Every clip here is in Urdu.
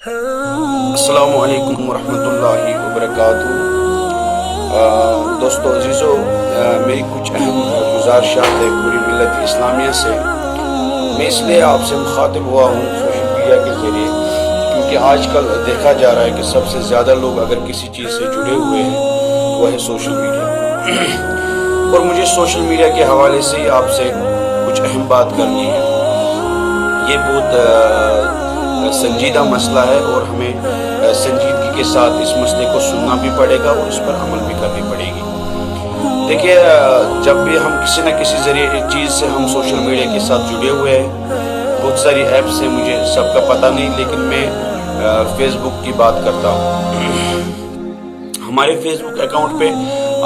السلام علیکم ورحمۃ اللہ وبرکاتہ۔ دوستو عزیزو، میری کچھ اہم گزارشات ہے پوری ملت اسلامیہ سے۔ میں اس لیے آپ سے مخاطب ہوا ہوں سوشل میڈیا کے ذریعے، کیونکہ آج کل دیکھا جا رہا ہے کہ سب سے زیادہ لوگ اگر کسی چیز سے جڑے ہوئے ہیں وہ ہے سوشل میڈیا، اور مجھے سوشل میڈیا کے حوالے سے آپ سے کچھ اہم بات کرنی ہے۔ یہ بہت سنجیدہ مسئلہ ہے اور ہمیں سنجیدگی کے ساتھ اس مسئلے کو سننا بھی پڑے گا اور اس پر عمل بھی کرنی پڑے گی۔ دیکھیے، جب بھی ہم کسی نہ کسی ذریعے چیز سے ہم سوشل میڈیا کے ساتھ جڑے ہوئے ہیں، بہت ساری ایپس ہیں، مجھے سب کا پتہ نہیں، لیکن میں فیس بک کی بات کرتا ہوں۔ ہمارے فیس بک اکاؤنٹ پہ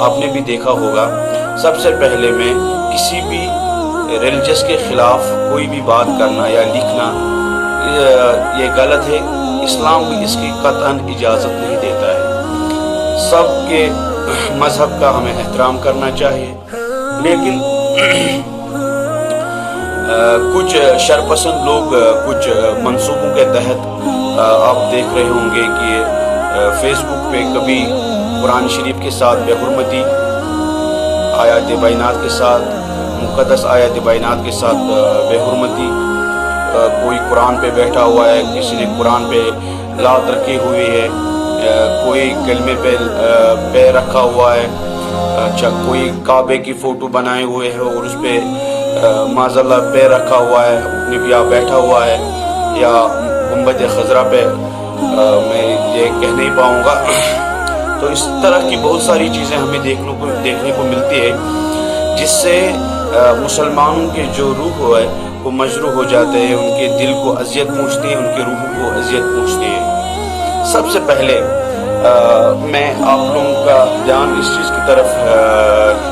آپ نے بھی دیکھا ہوگا، سب سے پہلے میں کسی بھی ریلیجس کے خلاف کوئی بھی بات کرنا یا لکھنا یہ غلط ہے۔ اسلام بھی اس کی قطعاً اجازت نہیں دیتا ہے۔ سب کے مذہب کا ہمیں احترام کرنا چاہیے، لیکن کچھ شرپسند لوگ کچھ منصوبوں کے تحت آپ دیکھ رہے ہوں گے کہ فیس بک پہ کبھی قرآن شریف کے ساتھ بے حرمتی، آیات بینات کے ساتھ، مقدس آیات بینات کے ساتھ بے حرمتی، کوئی قرآن پہ بیٹھا ہوا ہے، کسی نے قرآن پہ لات رکھی ہوئی ہے، کوئی کلمے پہ پیر رکھا ہوا ہے، اچھا کوئی کعبے کی فوٹو بنائے ہوئے ہے اور اس پہ معاذ اللہ پیر رکھا ہوا ہے، یا بیٹھا ہوا ہے، یا گنبد خضرا پہ میں یہ کہہ نہیں پاؤں گا۔ تو اس طرح کی بہت ساری چیزیں ہمیں دیکھنے کو ملتی ہے، جس سے مسلمانوں کے جو روح ہے وہ مجروح ہو جاتے ہیں، ان کے دل کو اذیت پہنچتی ہے، ان کے روح کو اذیت پہنچتی ہے۔ سب سے پہلے میں آپ لوگوں کا دھیان اس چیز کی طرف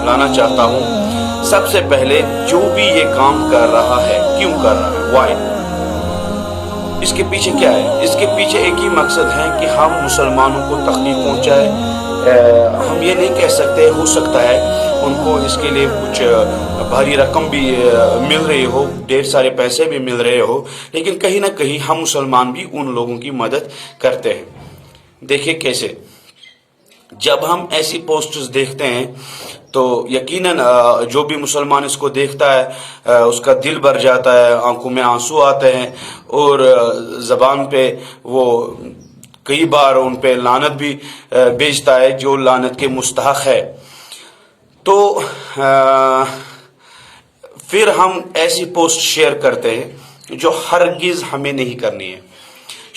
لانا چاہتا ہوں، سب سے پہلے جو بھی یہ کام کر رہا ہے کیوں کر رہا ہے، وائی، اس کے پیچھے کیا ہے؟ اس کے پیچھے ایک ہی مقصد ہے کہ ہم مسلمانوں کو تکلیف پہنچائے۔ ہم یہ نہیں کہہ سکتے، ہو سکتا ہے ان کو اس کے لیے کچھ بھاری رقم بھی مل رہی ہو، ڈھیر سارے پیسے بھی مل رہے ہو، لیکن کہیں نہ کہیں ہم مسلمان بھی ان لوگوں کی مدد کرتے ہیں۔ دیکھیں کیسے، جب ہم ایسی پوسٹز دیکھتے ہیں تو یقیناً جو بھی مسلمان اس کو دیکھتا ہے اس کا دل بھر جاتا ہے، آنکھوں میں آنسو آتے ہیں، اور زبان پہ وہ کئی بار ان پہ لعنت بھی بھیجتا ہے جو لعنت کے مستحق ہے۔ تو پھر ہم ایسی پوسٹ شیئر کرتے ہیں جو ہرگز ہمیں نہیں کرنی ہے۔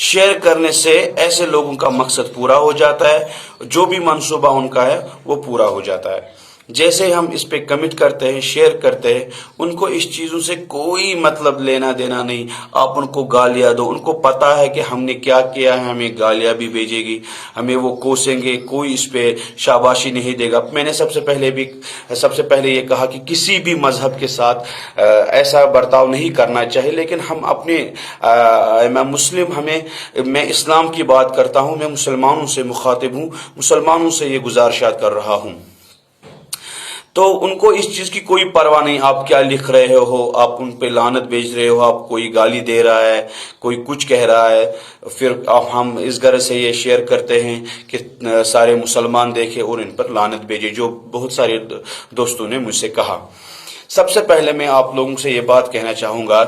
شیئر کرنے سے ایسے لوگوں کا مقصد پورا ہو جاتا ہے، جو بھی منصوبہ ان کا ہے وہ پورا ہو جاتا ہے۔ جیسے ہم اس پہ کمٹ کرتے ہیں، شیئر کرتے ہیں، ان کو اس چیزوں سے کوئی مطلب لینا دینا نہیں۔ آپ ان کو گالیاں دو، ان کو پتہ ہے کہ ہم نے کیا کیا ہے، ہمیں گالیاں بھی بھیجے گی، ہمیں وہ کوسیں گے، کوئی اس پہ شاباشی نہیں دے گا۔ میں نے سب سے پہلے یہ کہا کہ کسی بھی مذہب کے ساتھ ایسا برتاؤ نہیں کرنا چاہیے، لیکن ہم اپنے میں مسلم، میں اسلام کی بات کرتا ہوں، میں مسلمانوں سے مخاطب ہوں، مسلمانوں سے یہ گزارشات کر رہا ہوں۔ تو ان کو اس چیز کی کوئی پرواہ نہیں، آپ کیا لکھ رہے ہو، آپ ان پہ لعنت بھیج رہے ہو، آپ کوئی گالی دے رہا ہے، کوئی کچھ کہہ رہا ہے، پھر ہم اس غرض سے یہ شیئر کرتے ہیں کہ سارے مسلمان دیکھیں اور ان پر لعنت بھیجے، جو بہت سارے دوستوں نے مجھ سے کہا۔ سب سے پہلے میں آپ لوگوں سے یہ بات کہنا چاہوں گا،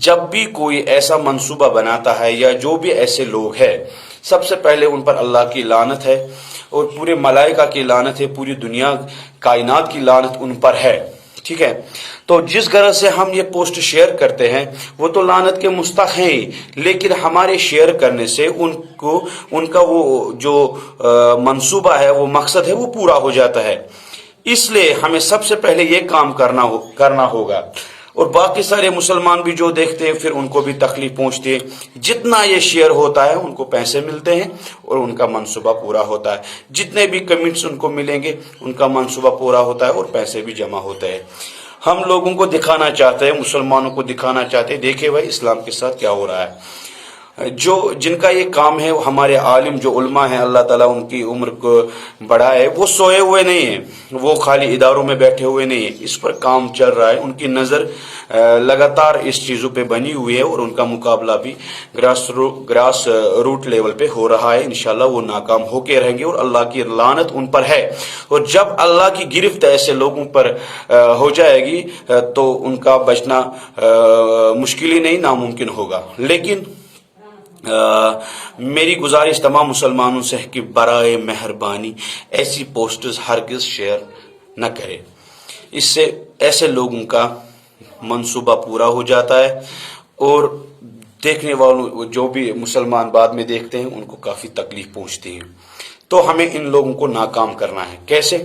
جب بھی کوئی ایسا منصوبہ بناتا ہے یا جو بھی ایسے لوگ ہیں، سب سے پہلے ان پر اللہ کی لعنت ہے، اور پورے ملائکہ کی لعنت ہے، پوری دنیا کائنات کی لعنت ان پر ہے، ٹھیک ہے؟ تو جس غرض سے ہم یہ پوسٹ شیئر کرتے ہیں وہ تو لعنت کے مستحق ہیں ہی، لیکن ہمارے شیئر کرنے سے ان کا وہ جو منصوبہ ہے، وہ مقصد ہے، وہ پورا ہو جاتا ہے۔ اس لیے ہمیں سب سے پہلے یہ کام کرنا ہوگا، اور باقی سارے مسلمان بھی جو دیکھتے ہیں پھر ان کو بھی تکلیف پہنچتی ہے۔ جتنا یہ شیئر ہوتا ہے ان کو پیسے ملتے ہیں اور ان کا منصوبہ پورا ہوتا ہے، جتنے بھی کمنٹس ان کو ملیں گے ان کا منصوبہ پورا ہوتا ہے اور پیسے بھی جمع ہوتے ہیں۔ ہم لوگوں کو دکھانا چاہتے ہیں، مسلمانوں کو دکھانا چاہتے ہیں، دیکھیں بھائی اسلام کے ساتھ کیا ہو رہا ہے۔ جو جن کا یہ کام ہے وہ ہمارے عالم جو علماء ہیں اللہ تعالیٰ ان کی عمر کو بڑھائے، وہ سوئے ہوئے نہیں ہیں، وہ خالی اداروں میں بیٹھے ہوئے نہیں ہیں، اس پر کام چل رہا ہے، ان کی نظر لگاتار اس چیزوں پہ بنی ہوئی ہے اور ان کا مقابلہ بھی گراس روٹ لیول پہ ہو رہا ہے۔ انشاءاللہ وہ ناکام ہو کے رہیں گے اور اللہ کی لعنت ان پر ہے، اور جب اللہ کی گرفت ایسے لوگوں پر ہو جائے گی تو ان کا بچنا مشکل ہی نہیں ناممکن ہوگا۔ لیکن میری گزارش تمام مسلمانوں سے ہے کہ برائے مہربانی ایسی پوسٹز ہرگز شیئر نہ کرے، اس سے ایسے لوگوں کا منصوبہ پورا ہو جاتا ہے اور دیکھنے والوں جو بھی مسلمان بعد میں دیکھتے ہیں ان کو کافی تکلیف پہنچتی ہے۔ تو ہمیں ان لوگوں کو ناکام کرنا ہے۔ کیسے؟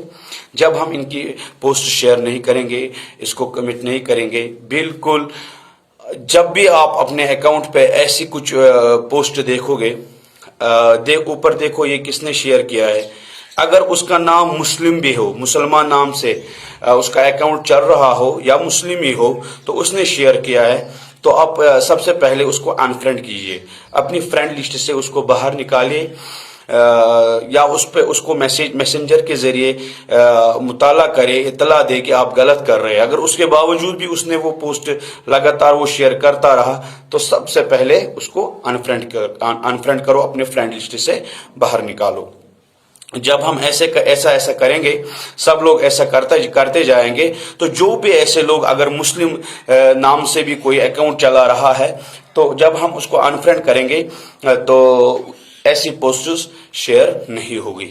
جب ہم ان کی پوسٹ شیئر نہیں کریں گے، اس کو کمٹ نہیں کریں گے، بالکل جب بھی آپ اپنے اکاؤنٹ پہ ایسی کچھ پوسٹ دیکھو گے، اوپر دیکھو یہ کس نے شیئر کیا ہے، اگر اس کا نام مسلم بھی ہو، مسلمان نام سے اس کا اکاؤنٹ چل رہا ہو یا مسلم ہی ہو تو اس نے شیئر کیا ہے، تو آپ سب سے پہلے اس کو انفرینڈ کیجئے، اپنی فرینڈ لسٹ سے اس کو باہر نکالیے، یا اس کو میسنجر کے ذریعے مطالعہ کرے، اطلاع دے کہ آپ غلط کر رہے ہیں۔ اگر اس کے باوجود بھی اس نے وہ پوسٹ لگاتار وہ شیئر کرتا رہا تو سب سے پہلے اس کو انفرینڈ کرو، اپنے فرینڈ لسٹ سے باہر نکالو۔ جب ہم ایسا کریں گے، سب لوگ ایسا کرتے جائیں گے، تو جو بھی ایسے لوگ اگر مسلم نام سے بھی کوئی اکاؤنٹ چلا رہا ہے تو جب ہم اس کو انفرینڈ کریں گے تو ایسی پوسٹز شیئر نہیں ہوگی۔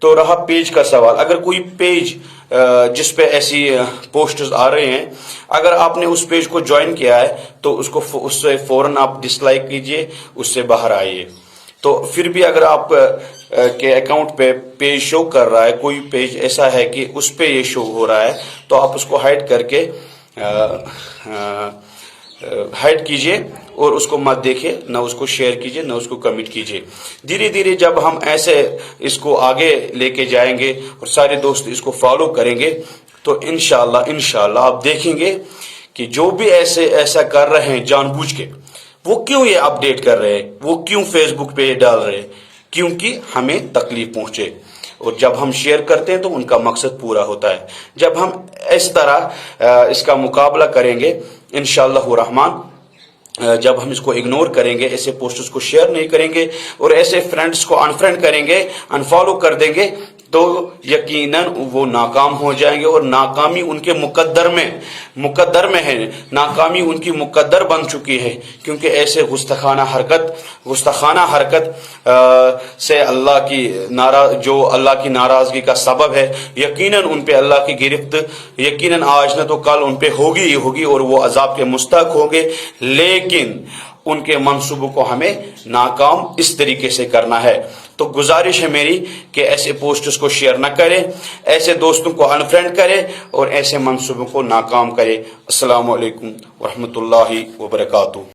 تو رہا پیج کا سوال، اگر کوئی پیج جس پہ ایسی پوسٹز آ رہے ہیں، اگر آپ نے اس پیج کو جوائن کیا ہے تو اس سے فوراً آپ ڈس لائک کیجئے، اس سے باہر آئیے۔ تو پھر بھی اگر آپ کے اکاؤنٹ پہ پیج شو کر رہا ہے، کوئی پیج ایسا ہے کہ اس پہ یہ شو ہو رہا ہے، تو آپ اس کو ہائڈ کر کے ہائڈ کیجئے اور اس کو مت دیکھیں، نہ اس کو شیئر کیجئے، نہ اس کو کمنٹ کیجئے۔ دھیرے دھیرے جب ہم ایسے اس کو آگے لے کے جائیں گے اور سارے دوست اس کو فالو کریں گے تو انشاءاللہ آپ دیکھیں گے کہ جو بھی ایسا کر رہے ہیں جان بوجھ کے، وہ کیوں یہ اپڈیٹ کر رہے ہیں، وہ کیوں فیس بک پہ یہ ڈال رہے ہیں، کیونکہ ہمیں تکلیف پہنچے، اور جب ہم شیئر کرتے ہیں تو ان کا مقصد پورا ہوتا ہے۔ جب ہم اس طرح اس کا مقابلہ کریں گے انشاءاللہ الرحمن، جب ہم اس کو اگنور کریں گے، ایسے پوسٹس کو شیئر نہیں کریں گے اور ایسے فرینڈس کو انفرینڈ کریں گے، انفالو کر دیں گے، تو یقیناً وہ ناکام ہو جائیں گے، اور ناکامی ان کے مقدر میں ہے، ناکامی ان کی مقدر بن چکی ہے، کیونکہ ایسے گستاخانہ حرکت سے جو اللہ کی ناراضگی کا سبب ہے، یقیناً ان پہ اللہ کی گرفت یقیناً آج نہ تو کل ان پہ ہوگی ہی ہوگی اور وہ عذاب کے مستحق ہوں گے۔ لیکن ان کے منصوبوں کو ہمیں ناکام اس طریقے سے کرنا ہے۔ تو گزارش ہے میری کہ ایسے پوسٹس کو شیئر نہ کریں، ایسے دوستوں کو انفرینڈ کریں اور ایسے منصوبوں کو ناکام کریں۔ السلام علیکم ورحمۃ اللہ وبرکاتہ۔